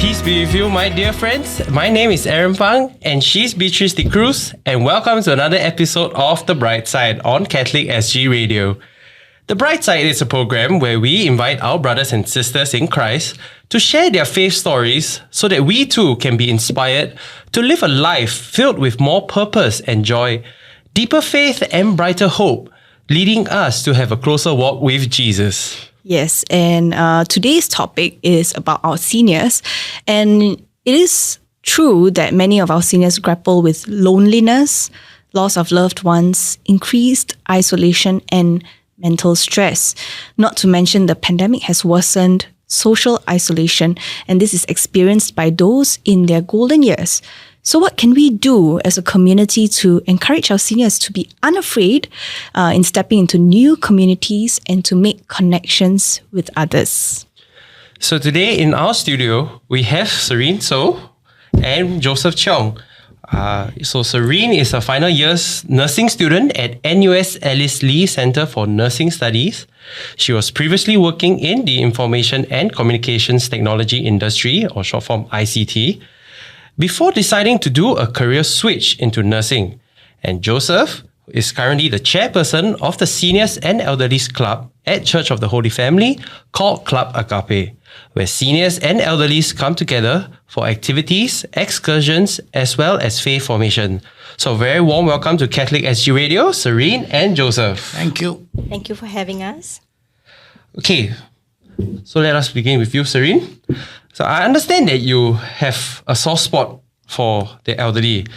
Peace be with you, my dear friends. My name is Aaron Pang, and she's Beatrice de Cruz, and welcome to another episode of The Bright Side on Catholic SG Radio. The Bright Side is a program where we invite our brothers and sisters in Christ to share their faith stories so that we too can be inspired to live a life filled with more purpose and joy, deeper faith and brighter hope, leading us to have a closer walk with Jesus. Yes, and today's topic is about our seniors. And it is true that many of our seniors grapple with loneliness, loss of loved ones, increased isolation, and mental stress. Not to mention the pandemic has worsened social isolation, and this is experienced by those in their golden years. So what can we do as a community to encourage our seniors to be unafraid in stepping into new communities and to make connections with others? So today in our studio, we have Serene Soh and Joseph Cheong. So Serene is a final year's nursing student at NUS Alice Lee Center for Nursing Studies. She was previously working in the Information and Communications Technology industry, or short form ICT, before deciding to do a career switch into nursing. And Joseph is currently the chairperson of the Seniors and Elderlies Club at Church of the Holy Family called Club Agape, where seniors and elderlies come together for activities, excursions, as well as faith formation. So very warm welcome to Catholic SG Radio, Serene and Joseph. Thank you. Thank you for having us. Okay, so let us begin with you, Serene. So I understand that you have a soft spot for the elderly.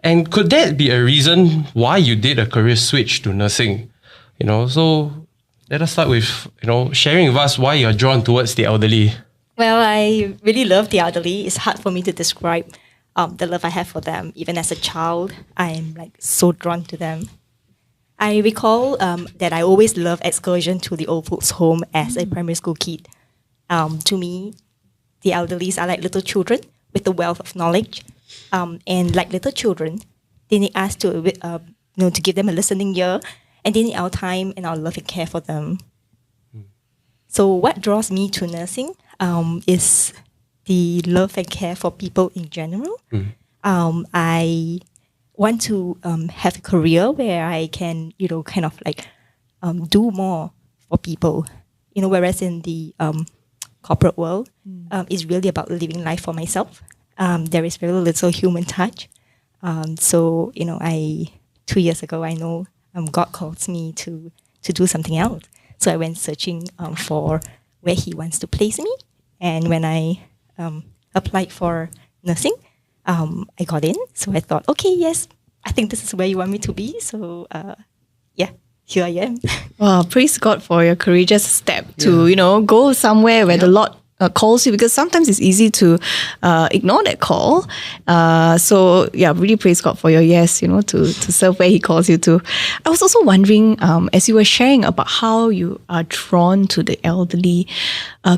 And could that be a reason why you did a career switch to nursing? So let us start with, sharing with us why you're drawn towards the elderly. Well, I really love the elderly. It's hard for me to describe the love I have for them. Even as a child, I'm so drawn to them. I recall that I always loved excursion to the old folks' home as a primary school kid. To me, the elderlies are like little children with a wealth of knowledge. And like little children, they need us to give them a listening ear, and they need our time and our love and care for them. So what draws me to nursing is the love and care for people in general. I want to have a career where I can, do more for people. Whereas in the corporate world, it's really about living life for myself. There is very little human touch. 2 years ago, I know God calls me to do something else. So I went searching for where He wants to place me. And when I applied for nursing, I got in. So I thought, okay, yes, I think this is where you want me to be. So here I am. Wow, praise God for your courageous step to, go somewhere where the Lord calls you, because sometimes it's easy to ignore that call. Really praise God for your yes, to serve where He calls you to. I was also wondering, as you were sharing about how you are drawn to the elderly,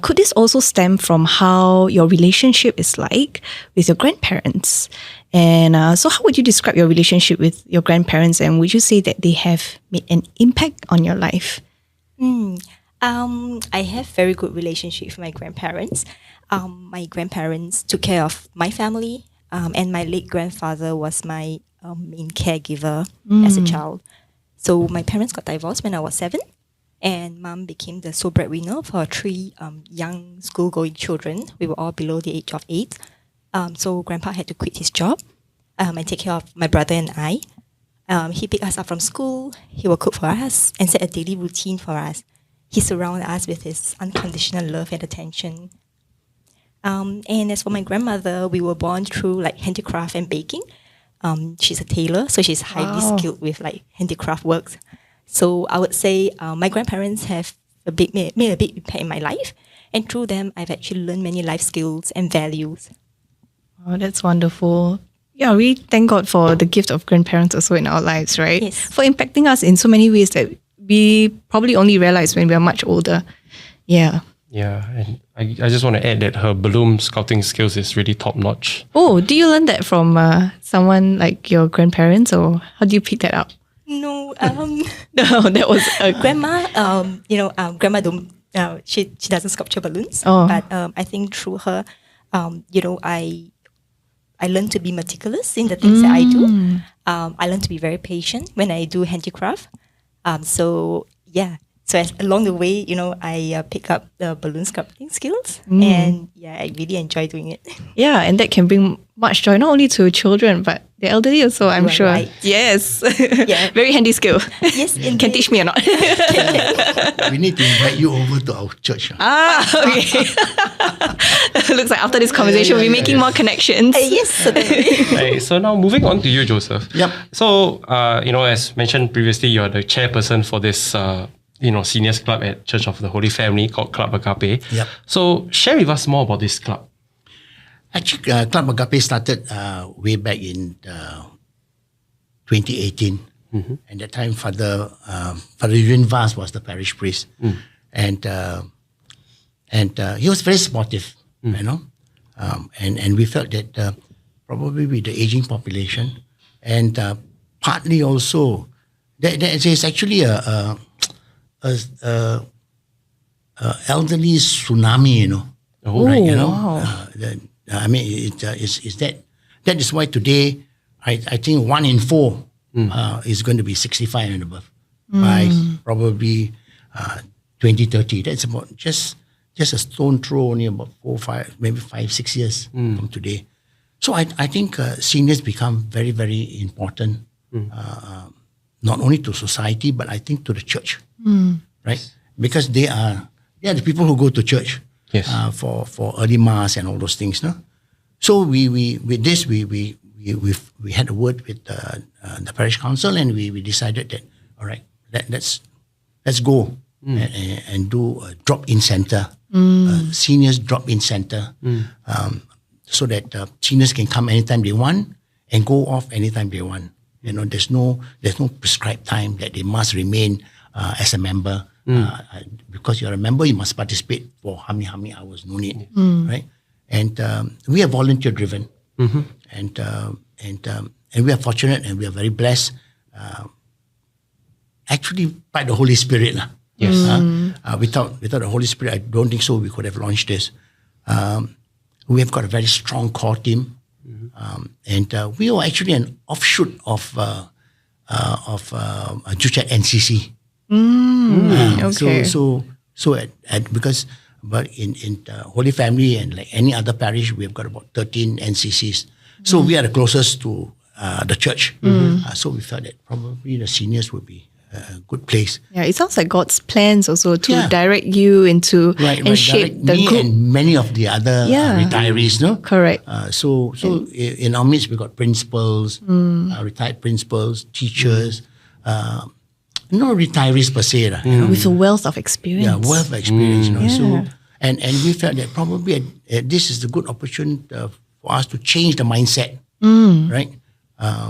could this also stem from how your relationship is like with your grandparents? And so how would you describe your relationship with your grandparents, and would you say that they have made an impact on your life? I have very good relationship with my grandparents. My grandparents took care of my family, and my late grandfather was my main caregiver as a child. So my parents got divorced when I was 7, and mom became the sole breadwinner for 3 young school-going children. We were all below the age of 8. So grandpa had to quit his job and take care of my brother and I. He picked us up from school. He will cook for us and set a daily routine for us. He surrounded us with his unconditional love and attention. And as for my grandmother, we were born through handicraft and baking. She's a tailor, so she's highly skilled with handicraft works. So I would say my grandparents have made a big impact in my life. And through them, I've actually learned many life skills and values. Oh, that's wonderful. Yeah, we thank God for the gift of grandparents also in our lives, right? Yes. For impacting us in so many ways that we probably only realize when we are much older. Yeah. Yeah, and I just want to add that her balloon scouting skills is really top notch. Oh, do you learn that from someone like your grandparents, or how do you pick that up? No, No, that was grandma. Grandma don't. She doesn't sculpture balloons, Oh. but I think through her, I learned to be meticulous in the things that I do. I learned to be very patient when I do handicraft. So along the way, I pick up the balloon sculpting skills, and I really enjoy doing it. Yeah, and that can bring much joy not only to children but the elderly also, I'm sure. Right. Yes. Yeah. Very handy skill. Yes, Can teach me or not? We need to invite you over to our church. Okay. Looks like after this conversation, we'll be making more connections. Yes, certainly. Right, so now moving on to you, Joseph. Yep. So, as mentioned previously, you're the chairperson for this, seniors club at Church of the Holy Family called Club Agape. Yep. So, share with us more about this club. Actually, Club Agape started way back in 2018. And that time, Father Yun Vaz was the parish priest. And he was very supportive, and we felt that probably with the aging population and partly also, there is actually a elderly tsunami, Oh, right? wow. That is why today I think 1 in 4 is going to be 65 and above by probably 2030. That's about just a stone throw, only about 4, 5, maybe 5, 6 years from today. So I think seniors become very, very important, not only to society but I think to the church, right? Because they are the people who go to church. Yes. For early mass and all those things, no. So we with this we had a word with the parish council, and we decided that all right, let's go and do a drop-in center, seniors drop-in center, so that seniors can come anytime they want and go off anytime they want. There's no prescribed time that they must remain as a member. Because you're a member, you must participate for how many hours, no need, right? And we are volunteer driven, and we are fortunate and we are very blessed. Actually, by the Holy Spirit, Yes. Without the Holy Spirit, I don't think so we could have launched this. We have got a very strong core team, and we are actually an offshoot of Juchat NCC. Okay. But in the Holy Family and like any other parish, we have got about 13 NCCs. So we are the closest to the church. So we felt that probably the seniors would be a good place. Yeah, it sounds like God's plans also to Yeah. direct you into and shape direct the me group. and many of the other retirees, no? Correct. So in our midst, we got principals, retired principals, teachers, not retirees per se, With a wealth of experience. Yeah, wealth of experience. So Yeah. and we felt that probably this is the good opportunity for us to change the mindset, right?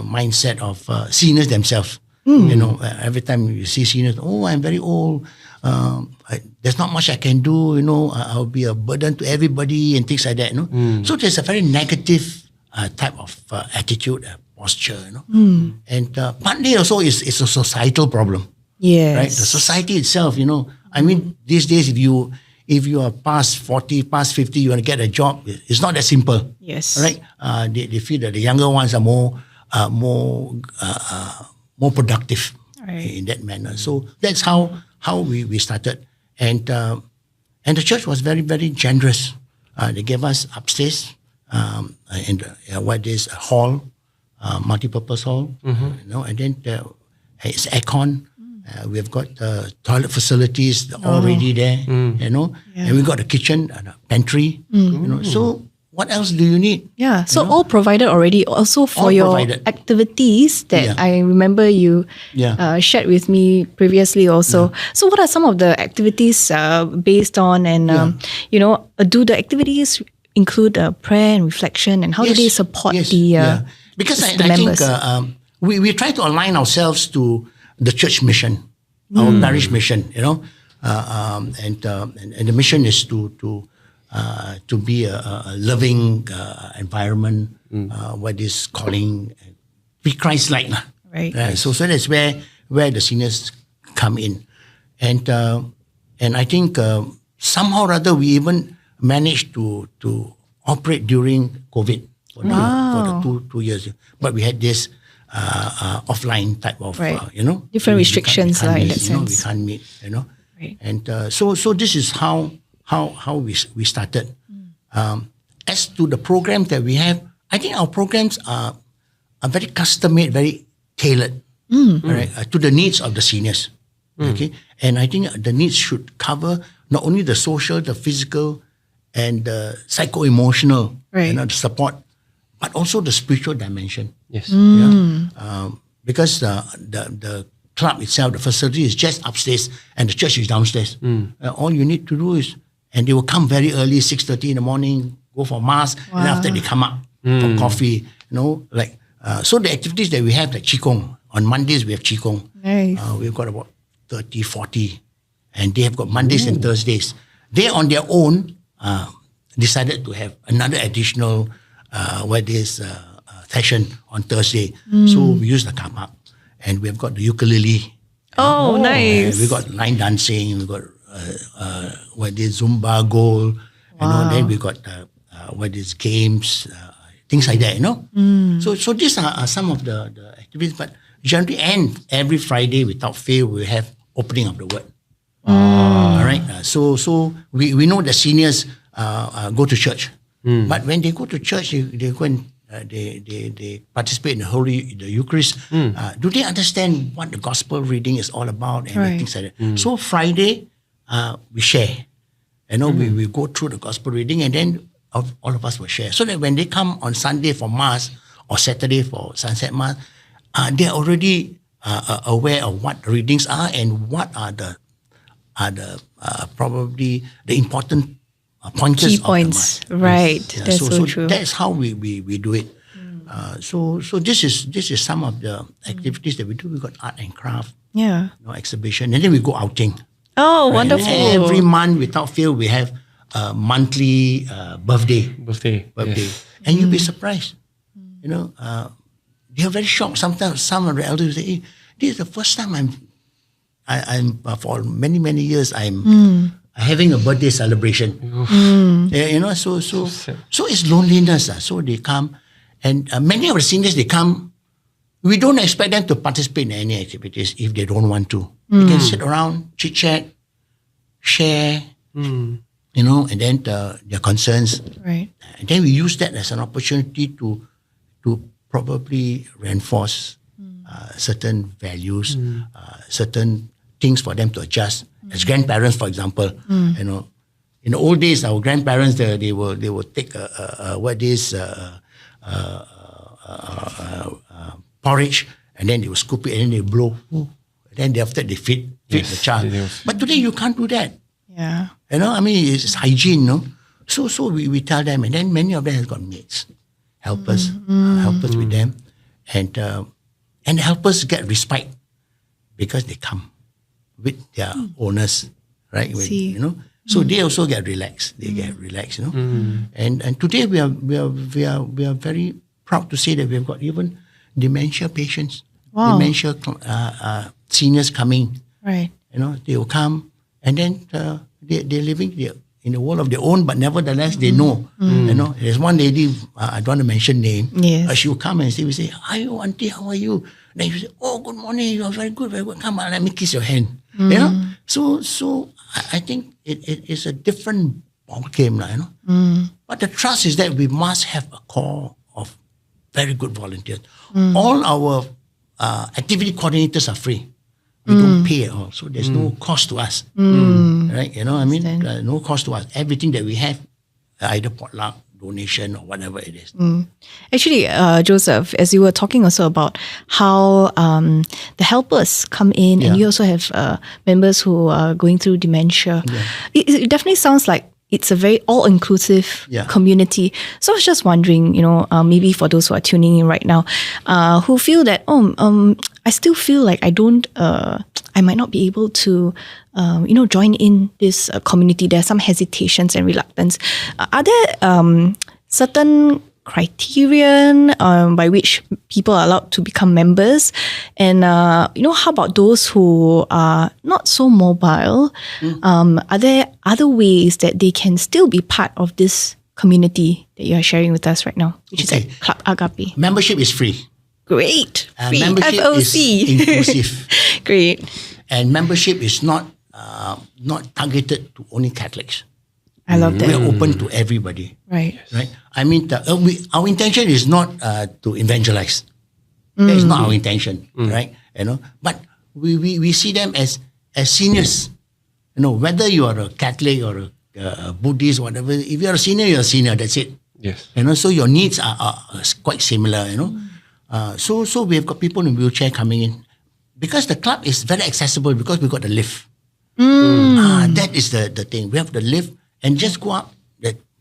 Mindset of seniors themselves. Every time you see seniors, I'm very old. There's not much I can do. I'll be a burden to everybody and things like that. So there's a very negative type of attitude, posture. And partly also it's a societal problem. Yes. Right? The society itself, I mean, these days, if you are past 40, past 50, you want to get a job, it's not that simple. Yes. Right? They feel that the younger ones are more productive in that manner. So that's how we started. And the church was very, very generous. They gave us upstairs and what is a hall, multi-purpose hall, and then it's aircon. We have got toilet facilities already there, and we got a kitchen and a pantry, So what else do you need? Yeah, so all provided already. Also for All your provided. activities that I remember you shared with me previously also. So what are some of the activities based on and, do the activities include prayer and reflection, and how do they support the Because the I members? think we try to align ourselves to the church mission, our parish mission, and the mission is to be a loving environment, what is calling be Christ-like, Right. So that's where the seniors come in, and I think somehow or other we even managed to operate during COVID for the 2 years. But we had this offline type of, different restrictions we can't in meet, that sense. we can't meet, Right. And so this is how we started. As to the programs that we have, I think our programs are very custom made, very tailored, right, to the needs of the seniors. Okay, and I think the needs should cover not only the social, the physical, and the psycho-emotional, Right. the support, but also the spiritual dimension. Yes. Because the club itself, the facility is just upstairs and the church is downstairs. All you need to do is, and they will come very early, 6:30 in the morning, go for mass, and after they come up for coffee, so the activities that we have, like Cheong, on Mondays we have Cheong. Nice. We've got about 30, 40, and they have got Mondays and Thursdays. They on their own decided to have another additional session on Thursday. So we use the car park, and we've got the ukulele. Oh, nice. We got line dancing. We got Zumba goal. Then we got games, things like that. So these are some of the activities. But generally, and every Friday without fail, we have opening of the word. All right. So we know the seniors go to church, but when they go to church, they go and they participate in the Eucharist. Do they understand what the gospel reading is all about and things like that? So Friday, we share. We go through the gospel reading, and then all of us will share. So that when they come on Sunday for Mass or Saturday for Sunset Mass, they're already aware of what the readings are and what are the probably the important pointers Key points. of the Mass. Right. Yes. That's so true. That's how we do it. So this is some of the activities that we do. We got art and craft, Yeah. exhibition, and then we go outing. Oh, Right? wonderful. And every month, without fail, we have a monthly birthday. Yes. And you'll be surprised. They are very shocked. Sometimes some of the elders say, hey, this is the first time I'm for many years I'm having a birthday celebration. So it's loneliness. So they come, and many of the seniors, they come. We don't expect them to participate in any activities if they don't want to. They can sit around, chit chat, share, and then their concerns. Right. And then we use that as an opportunity to probably reinforce certain values, certain things for them to adjust. As grandparents, for example, in the old days, our grandparents they will take porridge, and then they will scoop it and then they blow. Then after they feed the child. But today you can't do that. Yeah. It's hygiene, no? So we tell them, and then many of them have got mates, helpers with them, and helpers get respite because they come with their owners, right? So they also get relaxed. They get relaxed, And today we are very proud to say that we have got even dementia patients, dementia seniors coming. Right. They will come, and then they're living in a world of their own, but nevertheless they know. There's one lady, I don't want to mention name. Yes. She will come and we say, "Hi, auntie, how are you?" Then she say, "Oh, good morning. You are very good, very good. Come on, let me kiss your hand." So I think it is a different ball game, But the trust is that we must have a core of very good volunteers. All our activity coordinators are free. We don't pay at all, so there's no cost to us, right? No cost to us. Everything that we have, either potluck, donation, or whatever it is. Actually, Joseph, as you were talking also about how the helpers come in, and you also have members who are going through dementia. It definitely sounds like it's a very all-inclusive community. So I was just wondering, maybe for those who are tuning in right now, who feel that, I still feel like I might not be able to, join in this community. There are some hesitations and reluctance. Are there certain criterion by which people are allowed to become members? And, how about those who are not so mobile? Are there other ways that they can still be part of this community that you are sharing with us right now, which is Okay. at Club Agape. Membership is free. Great. Free. Membership is FOC. inclusive. Great. And membership is not targeted to only Catholics. I love that. We're open to everybody. Right. Right? I mean, our intention is not to evangelize. That is not our intention, right? But we see them as seniors. Whether you are a Catholic or a Buddhist, whatever, if you're a senior, you're a senior. That's it. Yes. So your needs are quite similar. So we've got people in wheelchair coming in because the club is very accessible because we got the lift. That is the thing. We have the lift and just go up,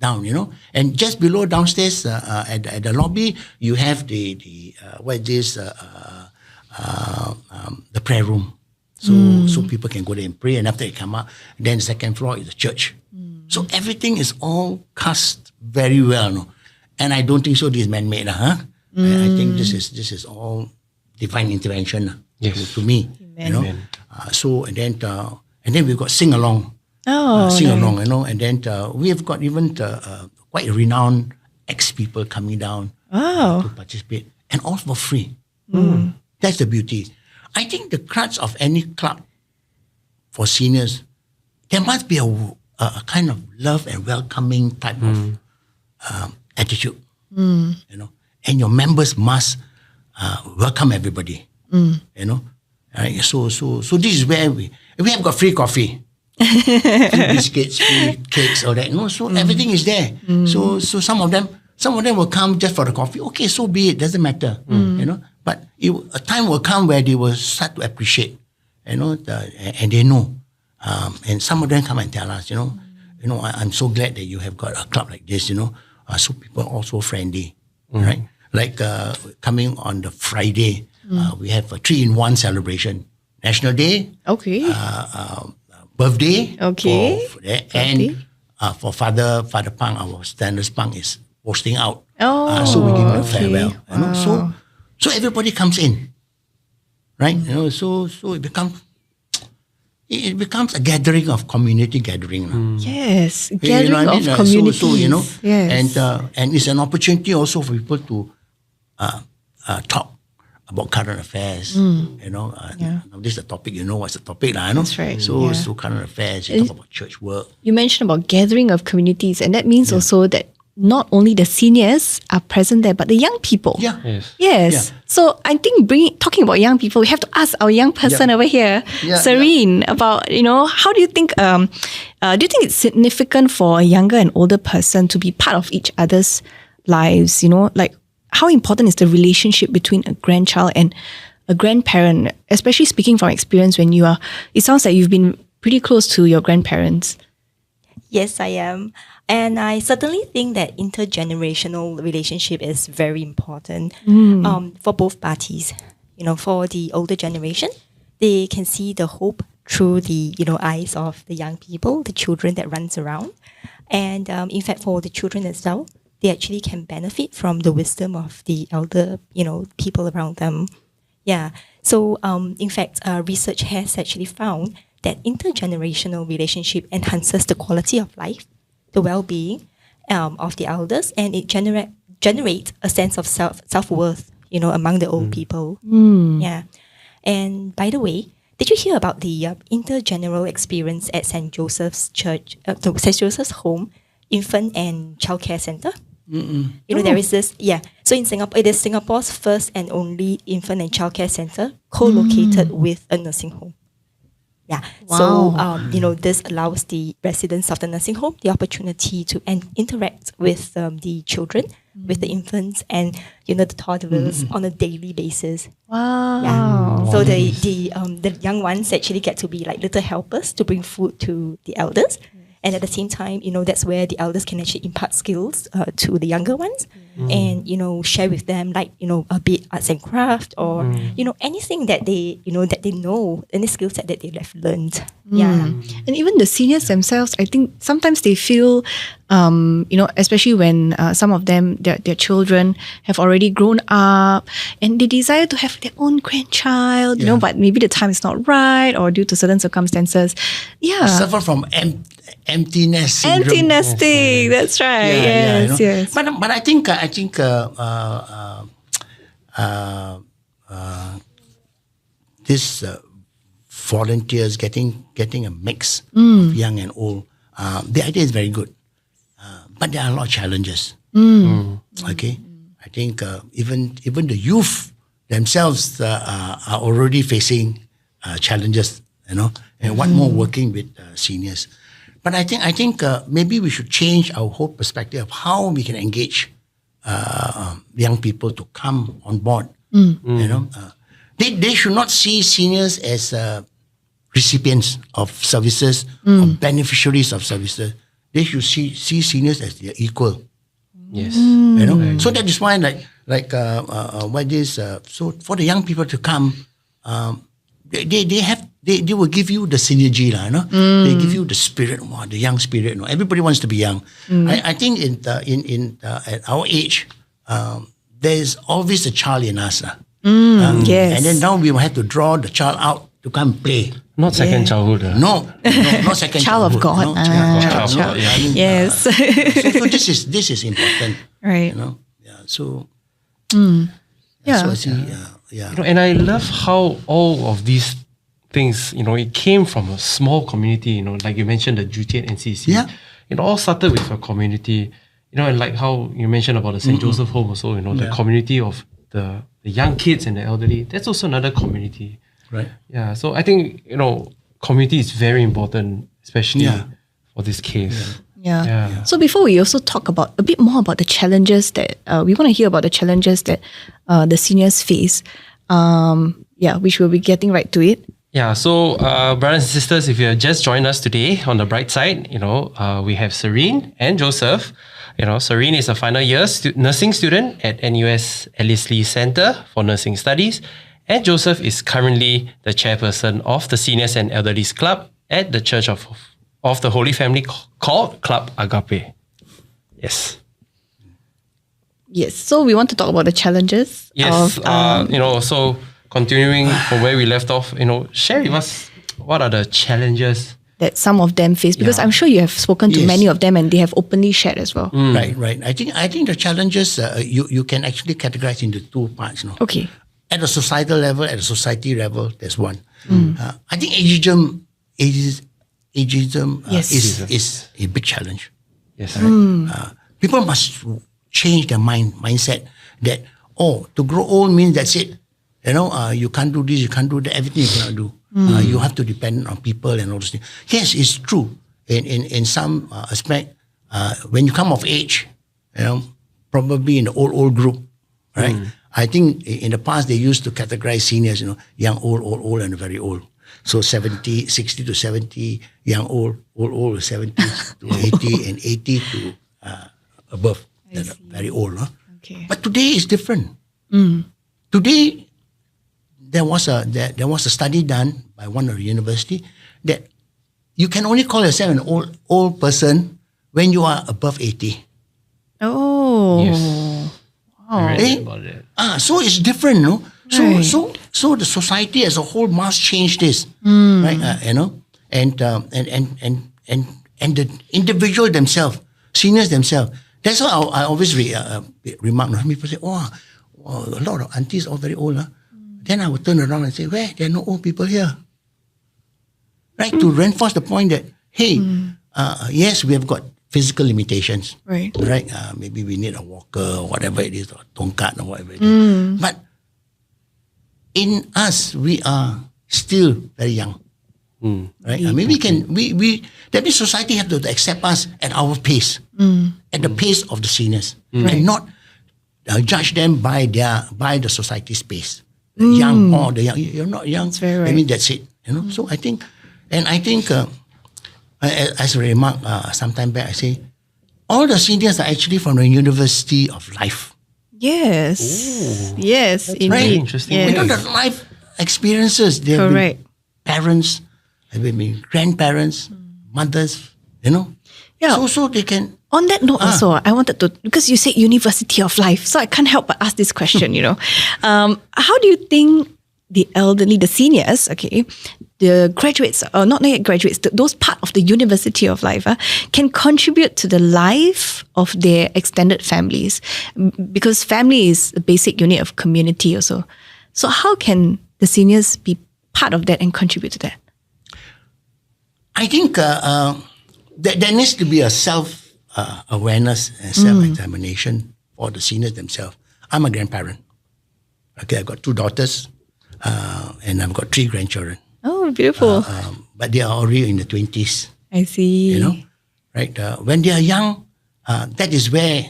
down. And just below downstairs at the lobby, you have the prayer room. So people can go there and pray, and after they come up, then second floor is the church. So everything is all cast very well, no? And I don't think so. This is man-made, I think this is all divine intervention to me. Amen. So and then we've got sing along, Oh, along, and then we have got even quite renowned ex-people coming down to participate, and all for free. That's the beauty. I think the crux of any club for seniors, there must be a kind of love and welcoming type of attitude, and your members must welcome everybody, Right? So this is where we have got free coffee, free biscuits, free cakes, all that. So everything is there. So some of them will come just for the coffee. Okay, so be it. Doesn't matter, But a time will come where they will start to appreciate, and they know. And some of them come and tell us, I'm so glad that you have got a club like this, So people are also friendly, right? Like coming on the Friday, we have a 3-in-1 celebration. National Day, okay. Birthday, Okay. and for Father Pang, our standards Pang is posting out. Oh, So we give him a okay. farewell. So everybody comes in, right? So it becomes a gathering of community gathering. Yes, You gathering know what I mean? of communities. Yes. Yes. And it's an opportunity also for people to talk about current affairs. Now this is the topic. What's the topic, That's right, So yeah. so current affairs. You talk about church work. You mentioned about gathering of communities, and that means also that not only the seniors are present there, but the young people. Yeah. Yes. Yes. Yeah. So I think talking about young people, we have to ask our young person over here, Yeah, Serene, about, how do you think, do you think it's significant for a younger and older person to be part of each other's lives? Like how important is the relationship between a grandchild and a grandparent, especially speaking from experience when it sounds like you've been pretty close to your grandparents. Yes, I am. And I certainly think that intergenerational relationship is very important for both parties. For the older generation, they can see the hope through the eyes of the young people, the children that runs around. And in fact, for the children as well, they actually can benefit from the wisdom of the elder, people around them. Yeah. So in fact, research has actually found that intergenerational relationship enhances the quality of life, the well-being of the elders, and it generates a sense of self-worth, among the old people. Yeah. And by the way, did you hear about the intergeneral experience at St. Joseph's Church, St. Joseph's Home Infant and Childcare Center? There is this, So in Singapore, it is Singapore's first and only infant and childcare center co-located with a nursing home. Yeah. Wow. So, this allows the residents of the nursing home the opportunity to interact with the children, with the infants and, the toddlers on a daily basis. Wow. Yeah. So the young ones actually get to be like little helpers to bring food to the elders. And at the same time, that's where the elders can actually impart skills to the younger ones and, share with them like, a bit arts and craft or, anything that they know, any skill set that they have learned. Yeah. And even the seniors themselves, I think sometimes they feel, especially when some of them, their children have already grown up and they desire to have their own grandchild, but maybe the time is not right or due to certain circumstances. Yeah. Suffer from empty nest syndrome. Empty nesting. That's right. Yes, yes. But I think this volunteers getting a mix of young and old. The idea is very good, but there are a lot of challenges. Okay, I think even the youth themselves are already facing challenges. And what more working with seniors. But I think maybe we should change our whole perspective of how we can engage young people to come on board. They should not see seniors as recipients of services or beneficiaries of services. They should see seniors as their equal. Yes. So that is why so for the young people to come, they will give you the synergy, They give you the spirit, the young spirit. Everybody wants to be young. I think at our age, there is always a child in us. Yes. And then now we will have to draw the child out to come play. Not second childhood. No, not second Child of childhood. God. Child. Yes. So this is important. Right. Yeah. So. Yeah. So I see. Yeah. And I love how all of these things, it came from a small community, like you mentioned the Jutian NCC. Yeah. It all started with a community, and like how you mentioned about the St. Joseph Home also, the community of the young kids and the elderly. That's also another community. Right. Yeah. So I think, community is very important, especially for this case. Yeah. So before we also talk about a bit more about the challenges that we want to hear about the challenges that the seniors face. Which we'll be getting right to it. Yeah. So, brothers and sisters, if you have just joined us today on the bright side, we have Serene and Joseph. Serene is a final year nursing student at NUS Alice Lee Center for Nursing Studies, and Joseph is currently the chairperson of the Seniors and Elderlies Club at the Church of the Holy Family called Club Agape. Yes. Yes. So we want to talk about the challenges. Yes. So continuing from where we left off, share with us what are the challenges that some of them face, because I'm sure you have spoken to many of them and they have openly shared as well. Right. I think the challenges you can actually categorize into two parts. Okay. At a societal level, at a society level, there's one. I think ageism is a big challenge. Yes. People must change their mindset that to grow old means that's it. You can't do this, you can't do that, everything you cannot do. You have to depend on people and all those things. Yes, it's true. In some aspect, when you come of age, probably in the old group, right? I think in the past they used to categorize seniors, young, old, and very old. So 60 to 70, young, old, 70 to 80, and 80 to above, very old. Okay. But today is different. Today, there was a study done by one of the university that you can only call yourself an old person when you are above 80. Oh. Yes. I read about it. So it's different, no? Right. So the society as a whole must change this, right? And the individual themselves, seniors themselves. That's why I always remark. People say, a lot of aunties all very old. Then I would turn around and say, where? There are no old people here. Right? To reinforce the point that, hey, yes, we have got physical limitations. Right. Right? Maybe we need a walker or whatever it is, or tongkat or whatever it is. But in us, we are still very young. Right? Maybe that means society have to accept us at our pace, at the pace of the seniors, and not judge them by the society's pace. The young or the young, you're not young. That's very right. I mean, that's it. So I think, as a remark some time back, I say, all the seniors are actually from the University of Life. Yes. Ooh. Yes. That's indeed. very interesting. Yes. The life experiences. They have been parents, have been grandparents, mothers. Yeah. So they can. On that note also, I wanted to, because you said University of Life, so I can't help but ask this question, how do you think the elderly, the seniors, the graduates, or not yet graduates, those part of the university of life can contribute to the life of their extended families, because family is the basic unit of community also. So how can the seniors be part of that and contribute to that? I think there needs to be a self-awareness and self-examination for the seniors themselves. I'm a grandparent. Okay, I've got 2 daughters and I've got 3 grandchildren. Oh, beautiful. But they are already in the 20s. I see. You know, right? When they are young, that is where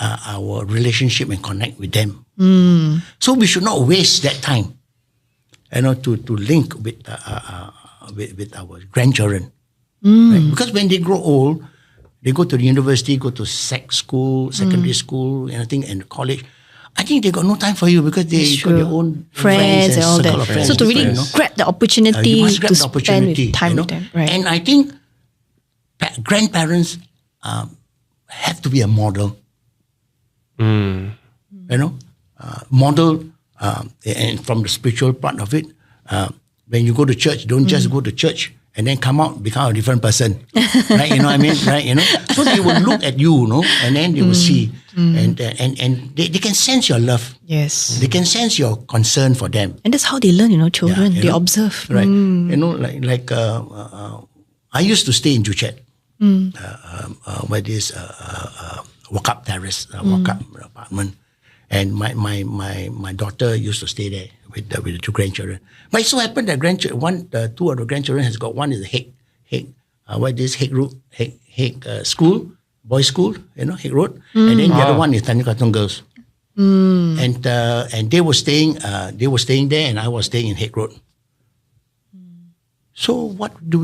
our relationship and connect with them. So we should not waste that time, to link with our grandchildren. Right? Because when they grow old, they go to the university, go to secondary school, and college. I think they got no time for you because they got their own friends and all that. Friends, so to really grab the opportunity you must grab to the opportunity, spend time with them. Right. And I think grandparents have to be a model. Model, and from the spiritual part of it, when you go to church, don't just go to church and then come out, become a different person. Right? You know what I mean? Right? So they will look at you, and then they will see. And they can sense your love. Yes. They can sense your concern for them. And that's how they learn, children. They observe. Right. I used to stay in Juchet, where this walk-up terrace, walk-up apartment. And my daughter used to stay there with the 2 grandchildren. But it so happened that 2 of the grandchildren has got, one is a Hague school, boys' school, Hague Road, and then the other one is Tanjung Katong Girls. And they were staying there, and I was staying in Hague Road. So what do?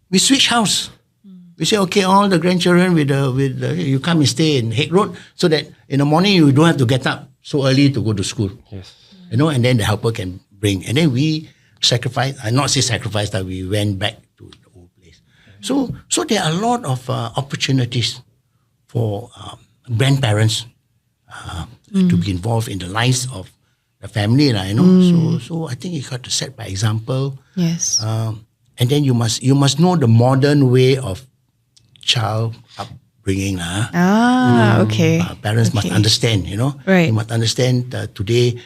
We switch house. We say, okay, all the grandchildren you come and stay in Hague Road, so that in the morning you don't have to get up so early to go to school. Yes. And then the helper can bring. And then we we went back to the old place. So there are a lot of opportunities for grandparents to be involved in the lives of the family. So I think you got to set by example. Yes. And then you must know the modern way of child upbringing. Okay. Parents must understand, Right. You must understand today,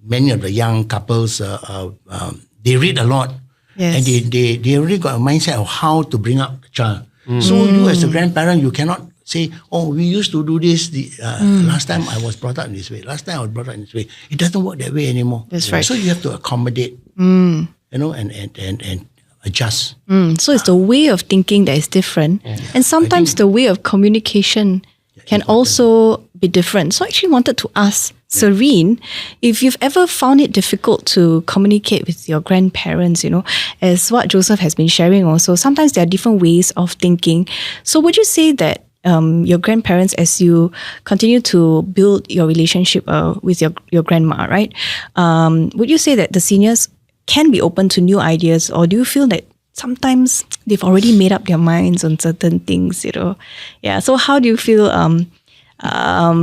many of the young couples, they read a lot. Yes. And they already got a mindset of how to bring up the child. So you as a grandparent, you cannot say, oh, we used to do this. Last time I was brought up in this way. Last time I was brought up in this way. It doesn't work that way anymore. That's right. So you have to accommodate, and adjust. So it's the way of thinking that is different. And sometimes the way of communication can also be different. So I actually wanted to ask Serene, if you've ever found it difficult to communicate with your grandparents, as what Joseph has been sharing also, sometimes there are different ways of thinking. So would you say that your grandparents, as you continue to build your relationship with your grandma, right? Would you say that the seniors can be open to new ideas, or do you feel that sometimes they've already made up their minds on certain things, Yeah. So how do you feel? How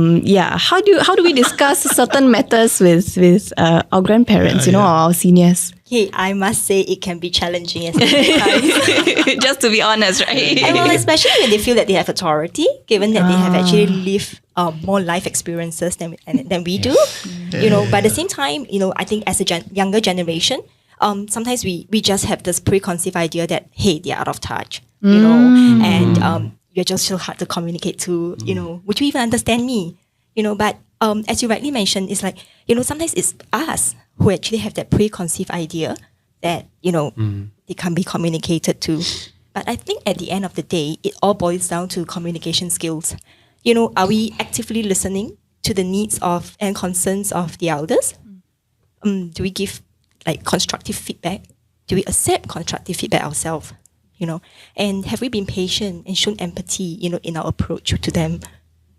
do we discuss certain matters with our grandparents, or our seniors? Hey, I must say it can be challenging at times. Just to be honest, right? And especially when they feel that they have authority, given that they have actually lived more life experiences than we do. But at the same time, I think as a younger generation, sometimes we just have this preconceived idea that, hey, they're out of touch, and you're just so hard to communicate to, would you even understand me? But as you rightly mentioned, it's like, sometimes it's us who actually have that preconceived idea that, they can't be communicated to. But I think at the end of the day, it all boils down to communication skills. Are we actively listening to the needs of and concerns of the elders? Do we give constructive feedback? Do we accept constructive feedback ourselves? And have we been patient and shown empathy, in our approach to them?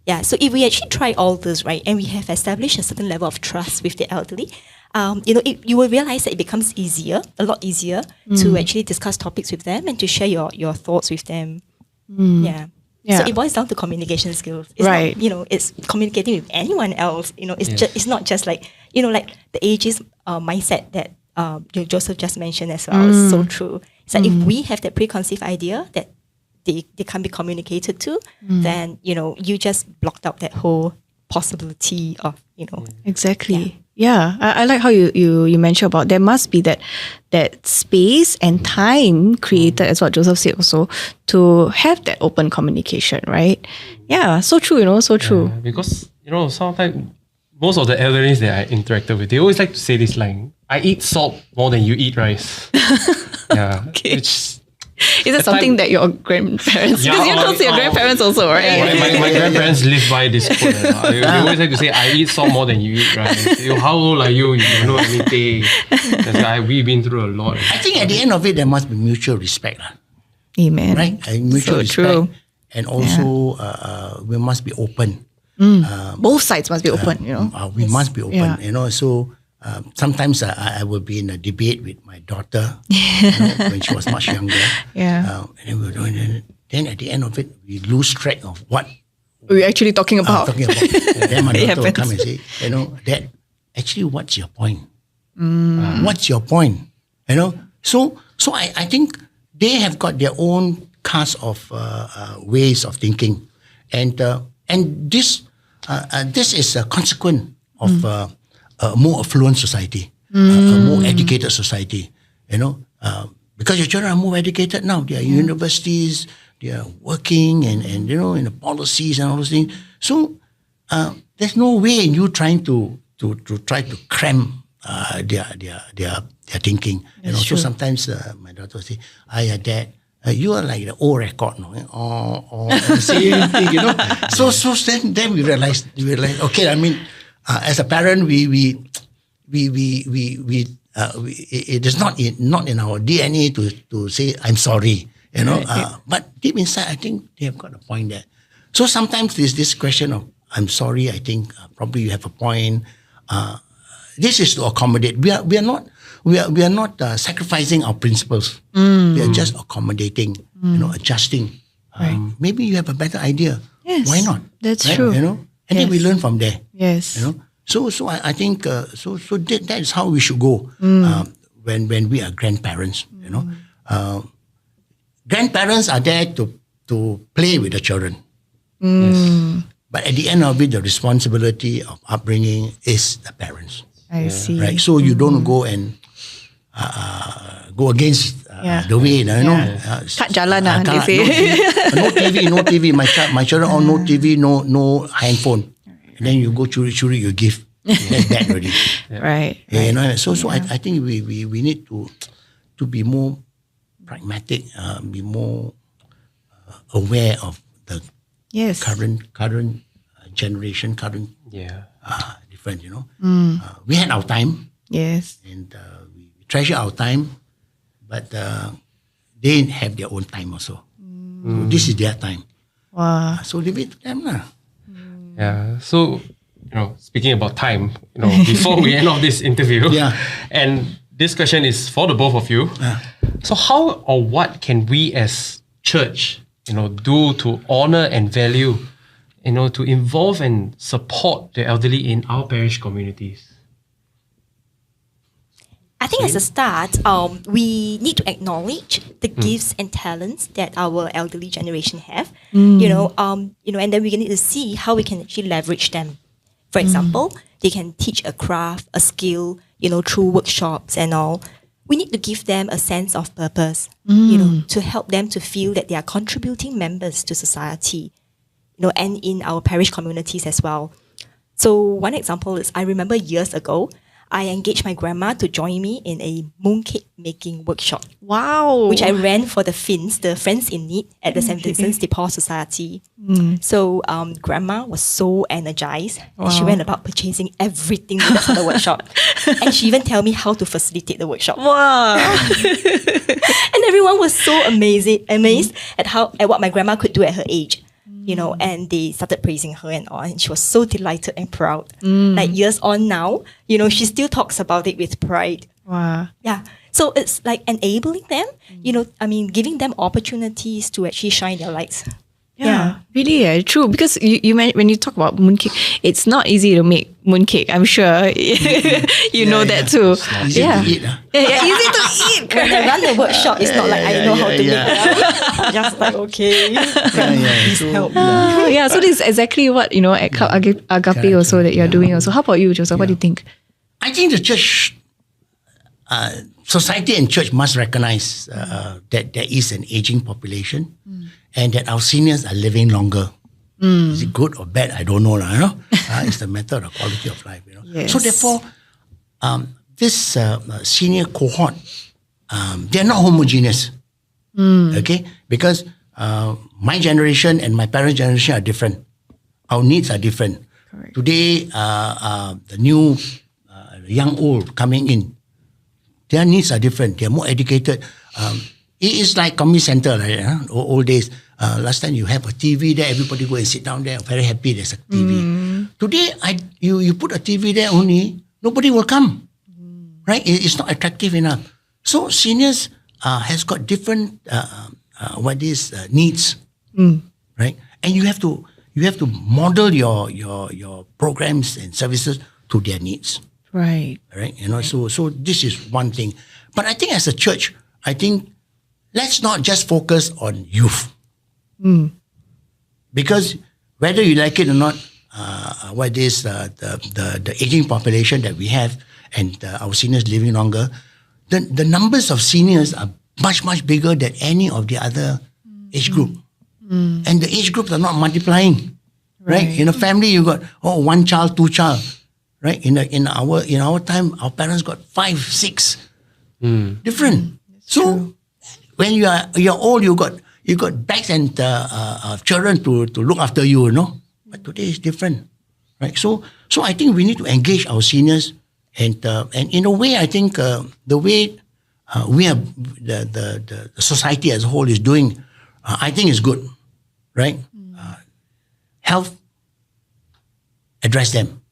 Yeah. So if we actually try all this, right, and we have established a certain level of trust with the elderly, you will realize that it becomes a lot easier to actually discuss topics with them and to share your thoughts with them. Yeah. So it boils down to communication skills. It's right. not, it's communicating with anyone else. It's not just like, like the ageist mindset that Joseph just mentioned as well. It's so true. It's like if we have that preconceived idea that they can't be communicated to, then, you just blocked out that whole possibility of, Exactly. Yeah. I like how you mentioned about there must be that space and time created, as what Joseph said also, to have that open communication, right? Yeah. So true, so true. Yeah, because, sometimes most of the elderly that I interacted with, they always like to say this line, I eat salt more than you eat rice. Yeah. Okay. Which, Is it something that your grandparents, because you're close to your grandparents also, right? my grandparents live by this quote. They always like to say, I eat salt more than you eat rice. How old are you? You don't know anything. We've been through a lot. I think at the end of it, there must be mutual respect. Amen. Right? Mutual respect. True. And also, we must be open. Both sides must be open, We must be open, Yeah. So sometimes I will be in a debate with my daughter when she was much younger. Yeah. And then at the end of it, we lose track of what We're actually talking about. Then my It daughter will happens. come and say, Dad, actually, what's your point? What's your point? So I think they have got their own cast of ways of thinking, and this is a consequence of a more affluent society, a more educated society. Because your children are more educated now. They are in universities, they are working, and in the policies and all those things. So there's no way in you trying to try to cram their thinking. So sometimes my daughter will say, Dad, you are like the old record, no? Or the same thing, So then we realize, okay, I mean, as a parent, it is not in our DNA to say I'm sorry, But deep inside, I think they have got a point there. So sometimes there's this question of I'm sorry. I think probably you have a point. This is to accommodate. We are not sacrificing our principles. We are just accommodating, adjusting. Maybe you have a better idea. Yes, why not? That's true. And then we learn from there. Yes. So I think that is how we should go when we are grandparents. Grandparents are there to play with the children. Yes. But at the end of it, the responsibility of upbringing is the parents. I see. Right. So you don't go and go against the way. Cut jalan they say. No TV. My children all no TV, no handphone. And then you go churi, you give. That's bad already. Right. So I think we need to be more pragmatic, be more aware of the current generation, different. We had our time. Yes. And we treasure our time, but they have their own time also. So this is their time. Wow. So leave it to them lah. Yeah. So, speaking about time, before we end off this interview, and this question is for the both of you. So how or what can we as church, do to honor and value, to involve and support the elderly in our parish communities? I think as a start, we need to acknowledge the gifts and talents that our elderly generation have. And then we need to see how we can actually leverage them. For example, they can teach a craft, a skill, through workshops and all. We need to give them a sense of purpose, to help them to feel that they are contributing members to society, and in our parish communities as well. So one example is, I remember years ago, I engaged my grandma to join me in a mooncake making workshop. Wow. Which I ran for the Finns, the Friends in Need at the St. Vincent's de Paul Society. So grandma was so energized and she went about purchasing everything needed for the workshop. And she even told me how to facilitate the workshop. Wow. And everyone was so amazed at what my grandma could do at her age. And they started praising her and all, and she was so delighted and proud. Like years on now, she still talks about it with pride. Wow. Yeah. So it's like enabling them, giving them opportunities to actually shine their lights. Yeah, really, true. Because you when you talk about mooncake, it's not easy to make mooncake. I'm sure you know that too. Easy to eat. Easy to eat. When I run the workshop, it's not like I know how to make it. I'm just like, okay, please help me. So this is exactly what at Club Agape also that you're doing also. How about you, Joseph? What do you think? I think the church, society and church must recognize that there is an aging population and that our seniors are living longer. Is it good or bad? I don't know. It's the matter of the quality of life. Yes. So therefore, this senior cohort, they're not homogeneous. Okay? Because my generation and my parents' generation are different. Our needs are different. Correct. Today, the new young old coming in, their needs are different. They're more educated. It is like community center, right? Old days. Last time you have a TV there, everybody go and sit down there, very happy there's a TV. Today, you put a TV there only, nobody will come. Right? It's not attractive enough. So seniors has got different needs. Right? And you have to model your programs and services to their needs. Right. Right? So this is one thing. But I think as a church, I think let's not just focus on youth. Because whether you like it or not, the aging population that we have and our seniors living longer, the numbers of seniors are much, much bigger than any of the other age group. And the age groups are not multiplying. Right? In a family, you got one child, two child. Right? In our time, our parents got 5, 6. Different. So when you're old, you got bags and children to look after you, But today is different, right? So I think we need to engage our seniors, and in a way, I think the way we have the society as a whole is doing, I think is good, right? Health, address them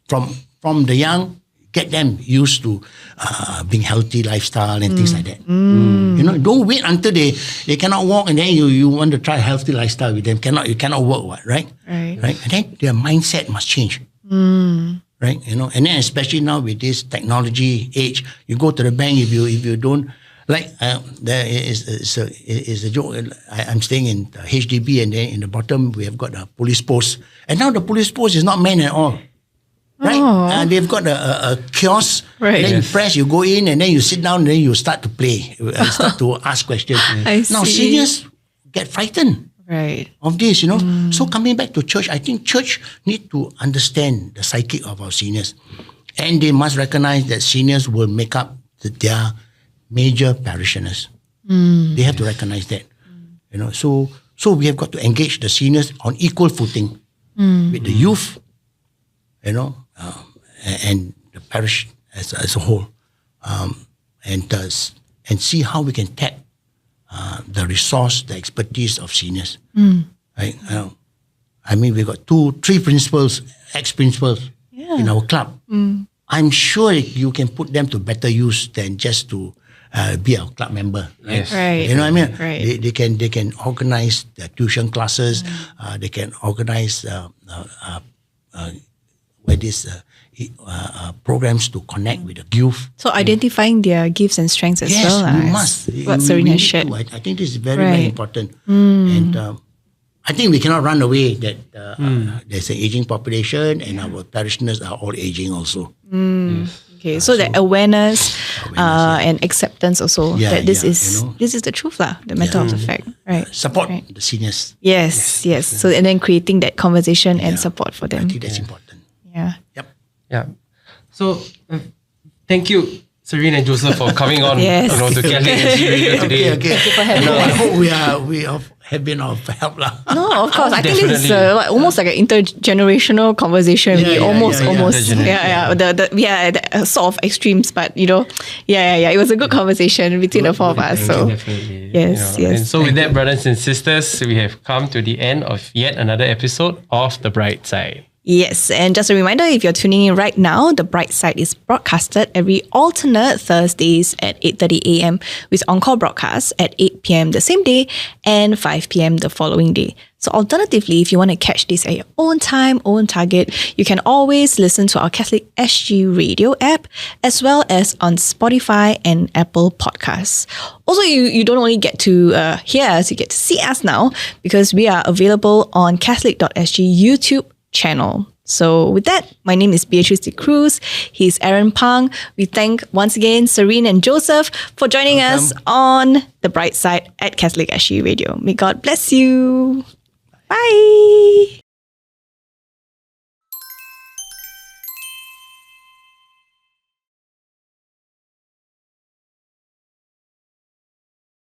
from the young. Get them used to being healthy lifestyle and things like that. Don't wait until they cannot walk and then you want to try healthy lifestyle with them. You cannot work, right? Right. And then their mindset must change. Right? And then especially now with this technology age, you go to the bank if you don't there is a joke. I'm staying in HDB and then in the bottom we have got a police post, and now the police post is not manned at all. Right? They've got a kiosk. Right. Then you press, you go in, and then you sit down, and then you start to play. You start to ask questions. Now, seniors get frightened of this, So coming back to church, I think church need to understand the psyche of our seniors. And they must recognize that seniors will make up their major parishioners. They have to recognize that. So we have got to engage the seniors on equal footing with the youth, and the parish as a whole, and see how we can tap the resource, the expertise of seniors. Right? We've got 3 principals, ex-principals in our club. I'm sure you can put them to better use than just to be our club member. Right? Yes. Right. You know what I mean? Right. They can organize the tuition classes. They can organize programs to connect with the youth. So identifying their gifts and strengths as Yes, well. you must. What Serene has shared. I think this is very, very important. And I think we cannot run away that there's an aging population and our parishioners are all aging also. Okay, so that awareness and acceptance also that this is the truth the matter of the fact, right? Support Right. the seniors. Yes. So and then creating that conversation and support for I them. think that's important. Yeah. Yep. Yeah. So, thank you, Serene and Joseph, for coming on Yes. to Catholic SG Radio today. Okay. Thank you for having I us. hope we have been of help lah. No, of course. I think this is Definitely. almost like an intergenerational conversation. Yeah, almost. yeah. The sort of extremes, but it was a good conversation between the four of us. So Definitely. yes. And so with that, brothers and sisters, we have come to the end of yet another episode of The Bright Side. Yes, and just a reminder, if you're tuning in right now, The Bright Side is broadcasted every alternate Thursdays at 8:30 a.m. with encore broadcasts at 8 p.m. the same day and 5 p.m. the following day. So alternatively, if you want to catch this at your own time, own target, you can always listen to our Catholic SG radio app as well as on Spotify and Apple Podcasts. Also, you don't only get to hear us, you get to see us now because we are available on Catholic.sg YouTube channel. So with that, my name is Beatrice de Cruz. He's Aaron Pang. We thank once again Serene and Joseph for joining us on The Bright Side at Catholic SG Radio. May God bless you. Bye.